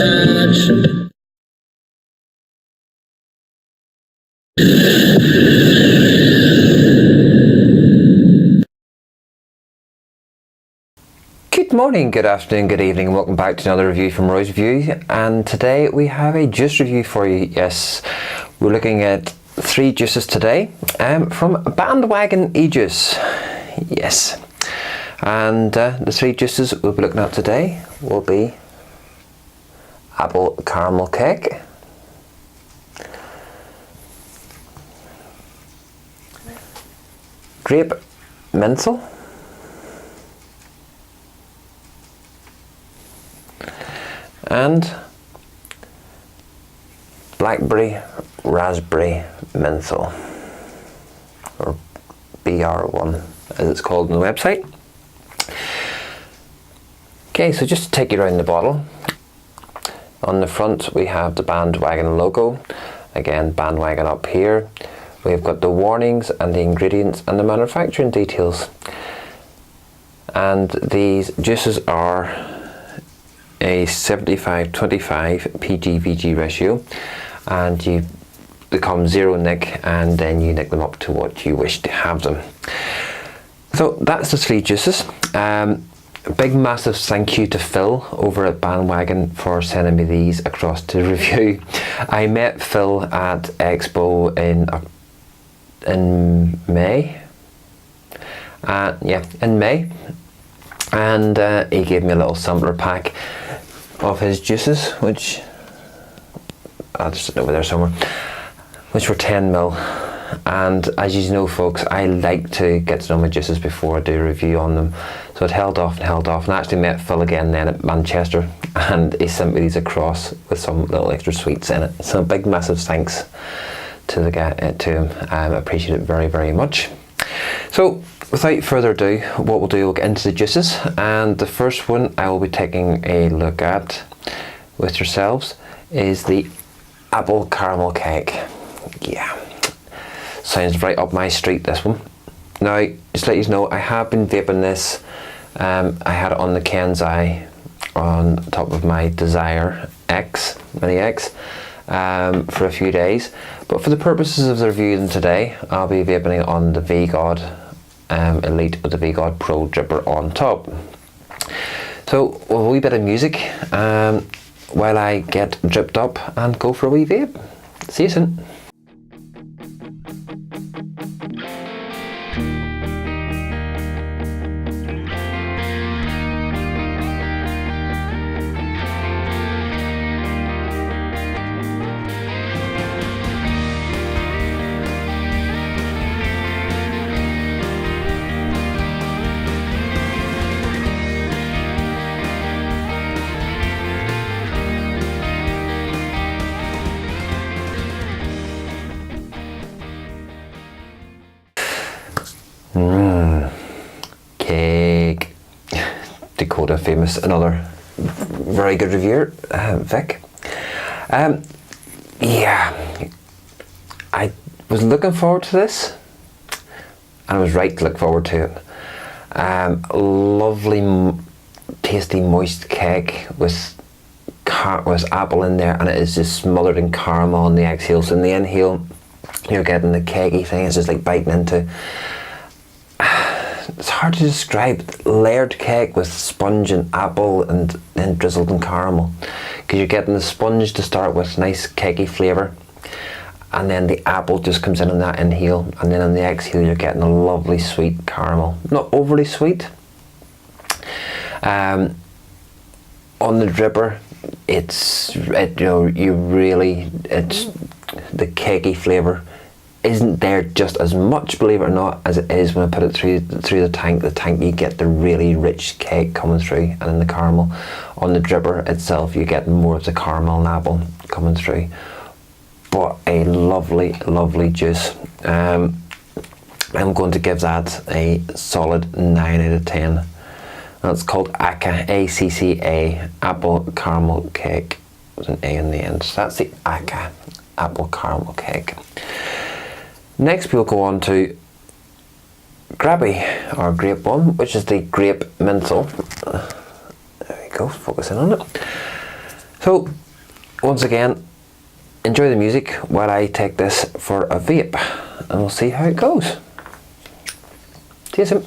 touch. Good morning, good afternoon, good evening, and welcome back to another review from Roy's Review. And today we have a juice review for you. Yes, we're looking at 3 juices today from Bandwagon Ejuice. Yes, and the 3 juices we'll be looking at today will be apple caramel cake, grape menthol, and Blackberry raspberry menthol, or BR1 as it's called on the website. Okay, so just to take you around the bottle, on the front we have the Bandwagon logo, again Bandwagon up here. We've got the warnings and the ingredients and the manufacturing details, and these juices are a 75-25 PG/VG ratio, and they come 0 nick, and then you nick them up to what you wish to have them. So that's the 3 juices. A big massive thank you to Phil over at Bandwagon for sending me these across to review. I met Phil at Expo in May. In May, and he gave me a little sampler pack of his juices, which I'll just sit over there somewhere, which were 10ml. And as you know, folks, I like to get to know my juices before I do a review on them, so it held off, and I actually met Phil again then at Manchester, and he sent me these across with some little extra sweets in it. So a big massive thanks to the guy, to him. I appreciate it very, very much. So without further ado, what we'll do, we'll get into the juices, and the first one I will be taking a look at with yourselves is the apple caramel cake. Yeah, sounds right up my street, this one. Now, just to let you know, I have been vaping this. I had it on the Kenzai on top of my Desire X, Mini X, for a few days, but for the purposes of the review today, I'll be vaping it on the V-God Elite with the V-God Pro dripper on top. So a wee bit of music while I get dripped up and go for a wee vape. See you soon. Cake. Dakota Famous, another very good reviewer, Vic. Yeah, I was looking forward to this, and I was right to look forward to it. Lovely, tasty, moist cake with apple in there, and it is just smothered in caramel on the exhale. So in the inhale, you're getting the cakey thing. It's just like biting into. It's hard to describe. Layered cake with sponge and apple, and then drizzled in caramel, because you're getting the sponge to start with, nice cakey flavour, and then the apple just comes in on that inhale, and then on the exhale you're getting a lovely sweet caramel, not overly sweet. On the dripper, it's the cakey flavour isn't there just as much, believe it or not, as it is when I put it through the tank. The tank, you get the really rich cake coming through, and in the caramel on the dripper itself you get more of the caramel and apple coming through. But a lovely, lovely juice. I'm going to give that a solid 9 out of 10. That's called ACCA, ACCA, apple caramel cake with an A in the end. So that's the ACCA apple caramel cake. Next we'll go on to GRAPI, or Grape 1, which is the grape menthol. There we go, focus in on it. So once again, enjoy the music while I take this for a vape, and we'll see how it goes. See you soon.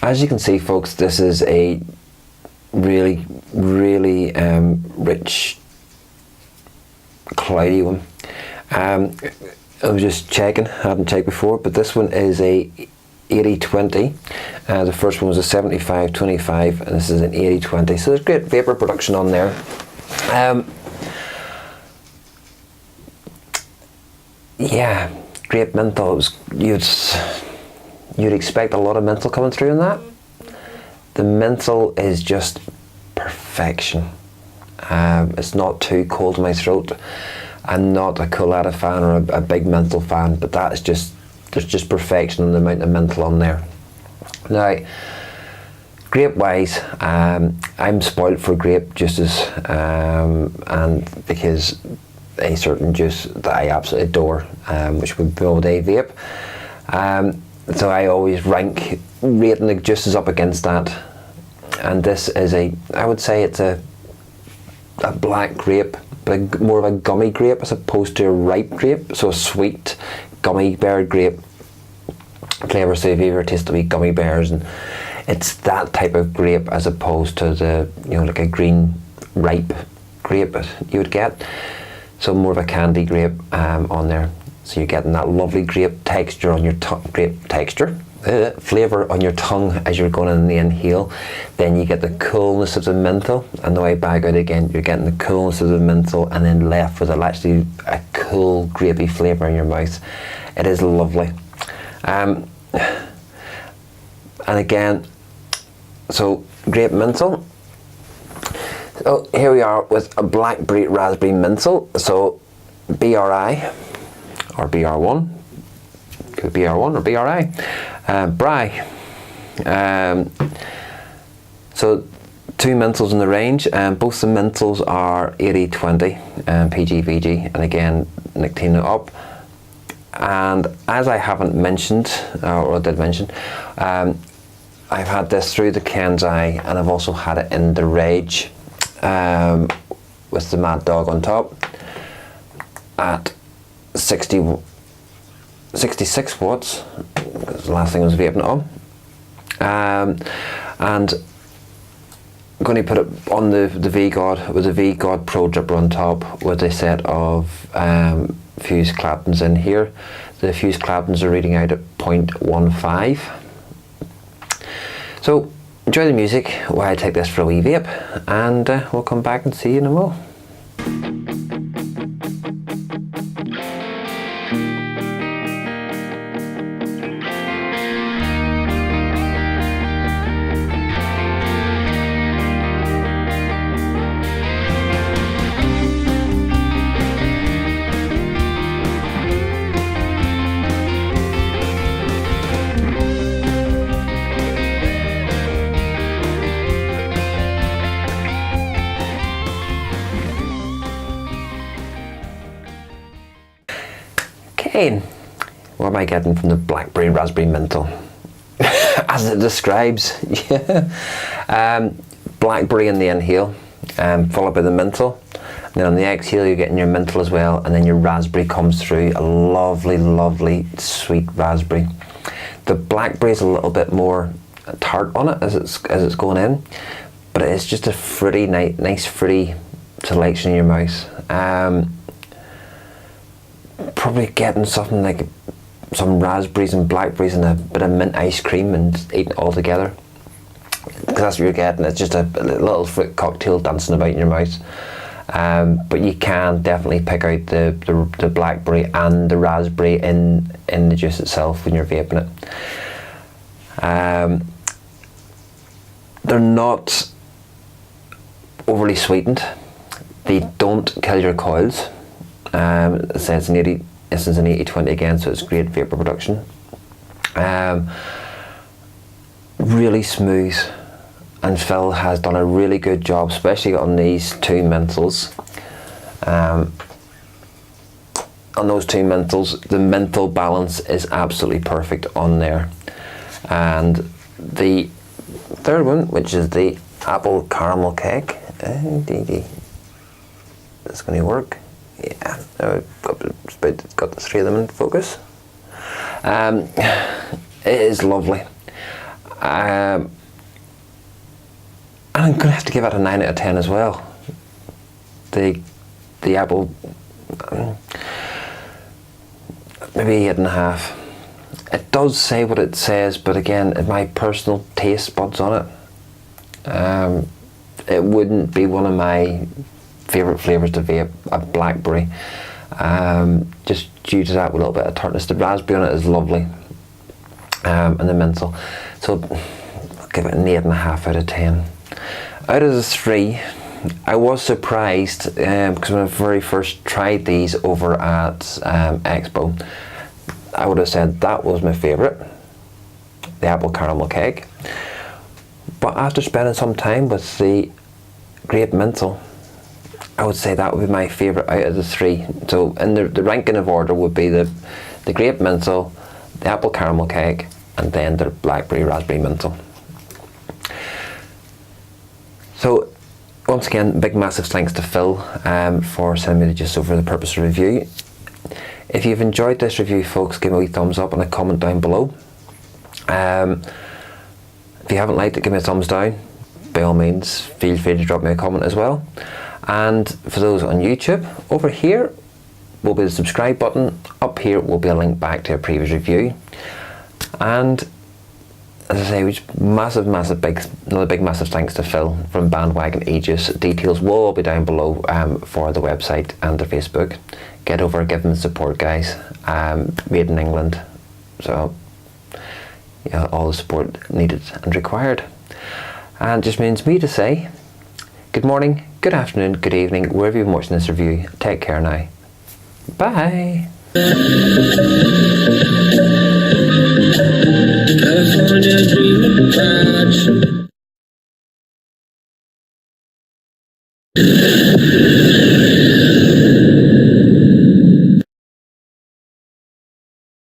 As you can see, folks, this is a really rich, cloudy one. I was just checking, I hadn't checked before, but this one is a 80-20. The first one was a 75-25, and this is an 80-20. So there's great vapor production on there. Yeah, Grape menthol. You'd expect a lot of menthol coming through in that. The menthol is just perfection. It's not too cold in my throat. I'm not a Colada fan or a big menthol fan, but that is just, there's just perfection in the amount of menthol on there. Now, grape wise, I'm spoiled for grape juices, and because a certain juice that I absolutely adore, which would be All Day Vape. So I always rating the juices up against that, and this is I would say it's a black grape, but more of a gummy grape as opposed to a ripe grape. So a sweet gummy bear grape flavour. So if you ever tasted wee gummy bears, and it's that type of grape as opposed to the like a green ripe grape that you would get. So more of a candy grape on there. So you're getting that lovely grape texture on your tongue, flavour on your tongue as you're going in the inhale. Then you get the coolness of the menthol, and the way back out again, you're getting the coolness of the menthol, and then left with actually a cool grapey flavour in your mouth. It is lovely. And again, so grape menthol. So here we are with a blackberry raspberry menthol. So BRI. Or BR1, could be BR1 or BRI, Bry. So two menthols in the range, both the menthols are 80-20, PG/VG, and again nicotine up. And as I haven't mentioned, or I did mention, I've had this through the Kenzai, and I've also had it in the Rage with the Mad Dog on top at 66 watts, because the last thing I was vaping on. And I'm going to put it on the V-God with a V-God Pro Dripper on top with a set of fuse claptons in here. The fuse claptons are reading out at 0.15. So enjoy the music while I take this for a wee vape, and we'll come back and see you in a moment. Okay, what am I getting from the blackberry raspberry menthol? As it describes, yeah. Blackberry in the inhale, followed by the menthol. And then on the exhale, you're getting your menthol as well, and then your raspberry comes through, a lovely, lovely, sweet raspberry. The blackberry is a little bit more tart on it as it's going in, but it is just a fruity, nice fruity selection in your mouth. Probably getting something like some raspberries and blackberries and a bit of mint ice cream and eating it all together. because that's what you're getting. It's just a little fruit cocktail dancing about in your mouth. But you can definitely pick out the blackberry and the raspberry in the juice itself when you're vaping it. They're not overly sweetened. They don't kill your coils. It says this is an 80-20 again, so it's great vapor production. Really smooth, and Phil has done a really good job, especially on these two menthols. On those two menthols, the menthol balance is absolutely perfect on there. And the third one, which is the apple caramel cake, it's going to work. Yeah, it's got the three of them in focus. It is lovely. And I'm going to have to give it a 9 out of 10 as well. The apple, maybe 8.5. It does say what it says, but again, my personal taste buds on it, it wouldn't be one of my favourite flavours to vape, a blackberry, just due to that little bit of tartness. The raspberry on it is lovely, and the menthol. So I'll give it an 8.5 out of 10. Out of the 3, I was surprised because when I very first tried these over at Expo, I would have said that was my favourite, the apple caramel cake. But after spending some time with the grape menthol, I would say that would be my favourite out of the 3. So in the ranking of order would be the grape menthol, the apple caramel cake, and then the blackberry raspberry menthol. So once again, big massive thanks to Phil for sending me just over the purpose of review. If you've enjoyed this review, folks, give me a wee thumbs up and a comment down below. If you haven't liked it, give me a thumbs down. By all means, feel free to drop me a comment as well. And for those on YouTube, over here will be the subscribe button. Up here will be a link back to a previous review. And as I say, another big massive thanks to Phil from Bandwagon Ejuice. Details will all be down below for the website and the Facebook. Get over, give them support, guys. Made in England, so yeah, all the support needed and required. And just means me to say good morning, good afternoon, good evening, wherever you're watching this review. Take care now. Bye. California dreaming about you.